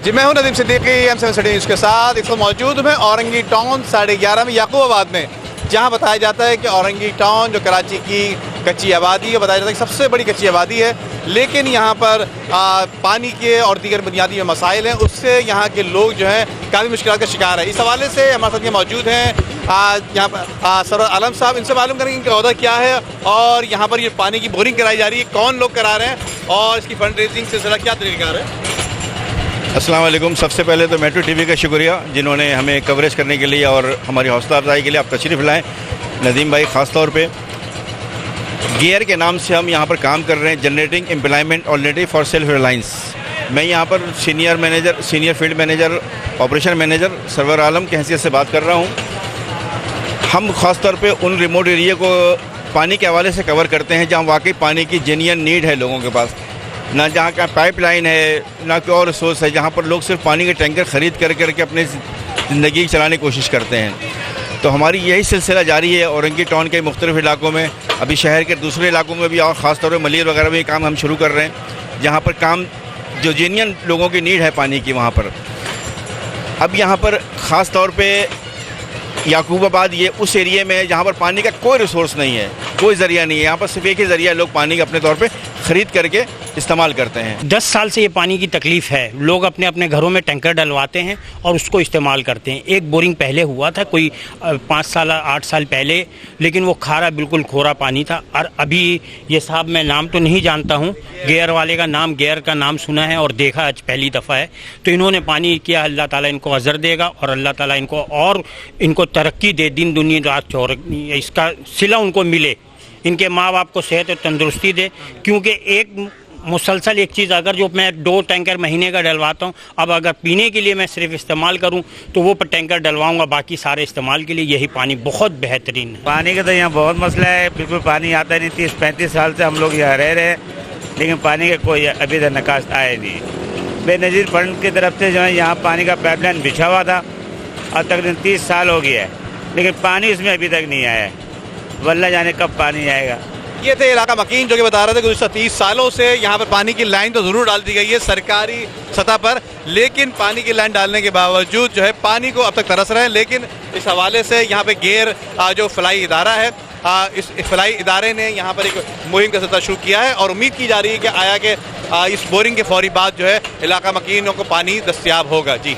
جی میں ہوں Nadeem Siddiqui M7 city news کے ساتھ. اس وقت موجود میں اورنگی ٹاؤن 11:30 میں یعقوب آباد میں, جہاں بتایا جاتا ہے کہ اورنگی ٹاؤن جو کراچی کی کچی آبادی ہے, بتایا جاتا ہے کہ سب سے بڑی کچی آبادی ہے, لیکن یہاں پر پانی کے اور دیگر بنیادی مسائل ہیں, اس سے یہاں کے لوگ جو ہیں کافی مشکلات کا شکار ہے. اس حوالے سے ہمارے ساتھ یہ موجود ہیں یہاں پر سرور عالم صاحب. ان سے معلوم کریں گے ان کا عہدہ کیا ہے اور یہاں پر یہ پانی کی بورنگ کرائی جا رہی ہے, کون لوگ کرا رہے ہیں اور اس کی فنڈ ریزنگ سلسلہ کیا طریقہ کار ہے. السلام علیکم. سب سے پہلے تو میٹرو ٹی وی کا شکریہ جنہوں نے ہمیں کوریج کرنے کے لیے اور ہماری حوصلہ افزائی کے لیے آپ تشریف لائیں. ندیم بھائی خاص طور پہ گیئر کے نام سے ہم یہاں پر کام کر رہے ہیں, generating employment alternative for self reliance. میں یہاں پر senior field manager operation manager Sarwar Alam کی حیثیت سے بات کر رہا ہوں. ہم خاص طور پہ ان ریموٹ ایریا کو پانی کے حوالے سے کور کرتے ہیں جہاں واقعی پانی کی جینین نیڈ ہے لوگوں کے پاس, نہ جہاں کا پائپ لائن ہے نہ کوئی اور ریسورس ہے, جہاں پر لوگ صرف پانی کے ٹینکر خرید کر کے اپنی زندگی چلانے کی کوشش کرتے ہیں. تو ہماری یہی سلسلہ جاری ہے اورنگی ٹاؤن کے مختلف علاقوں میں. ابھی شہر کے دوسرے علاقوں میں بھی اور خاص طور پہ ملیر وغیرہ میں یہ کام ہم شروع کر رہے ہیں, جہاں پر کام جو جینین لوگوں کی نیڈ ہے پانی کی وہاں پر. اب یہاں پر خاص طور پہ یعقوب آباد یہ اس ایریے میں جہاں پر پانی کا کوئی ریسورس نہیں ہے, کوئی ذریعہ نہیں ہے, یہاں پر صرف ایک ہی ذریعہ لوگ پانی کا اپنے طور پہ خرید کر کے استعمال کرتے ہیں. 10 سال سے یہ پانی کی تکلیف ہے. لوگ اپنے اپنے گھروں میں ٹینکر ڈلواتے ہیں اور اس کو استعمال کرتے ہیں. ایک بورنگ پہلے ہوا تھا کوئی 5 سال 8 سال پہلے, لیکن وہ کھارا بالکل کھورا پانی تھا. اور ابھی یہ صاحب میں نام تو نہیں جانتا ہوں, گیئر والے کا نام گیئر کا نام سنا ہے اور دیکھا آج پہلی دفعہ ہے. تو انہوں نے پانی کیا, اللہ تعالیٰ ان کو اجر دے گا اور اللہ تعالیٰ ان کو ترقی دے, دن دنیا رات اس کا صلہ ان کو ملے. ان کے ماں باپ کو صحت اور تندرستی دے, کیونکہ ایک مسلسل ایک چیز اگر جو میں 2 ٹینکر مہینے کا ڈلواتا ہوں, اب اگر پینے کے لیے میں صرف استعمال کروں تو وہ ٹینکر ڈلواؤں گا, باقی سارے استعمال کے لیے یہی پانی بہت بہترین ہے. پانی کا تو یہاں بہت مسئلہ ہے, بالکل پانی آتا نہیں. 30-35 سال سے ہم لوگ یہاں رہ رہے ہیں, لیکن پانی کا کوئی ابھی تک نکاست آیا نہیں. بے نظیر فنڈ کی طرف سے جو ہے یہاں پانی کا پائپ لائن بچھا ہوا تھا اور تقریباً 30 سال ہو گیا ہے, لیکن پانی اس میں ابھی تک نہیں آیا ہے. واللہ جانے کب پانی آئے گا. یہ تھے علاقہ مکین جو کہ بتا رہے تھے کہ گزشتہ 30 سالوں سے یہاں پر پانی کی لائن تو ضرور ڈال دی گئی ہے سرکاری سطح پر, لیکن پانی کی لائن ڈالنے کے باوجود جو ہے پانی کو اب تک ترس رہے ہیں. لیکن اس حوالے سے یہاں پہ گیئر جو فلاحی ادارہ ہے, اس فلاحی ادارے نے یہاں پر ایک مہم کا سلسلہ شروع کیا ہے اور امید کی جا رہی ہے کہ آیا کہ اس بورنگ کے فوری بعد جو ہے علاقہ مکینوں کو پانی دستیاب ہوگا. جی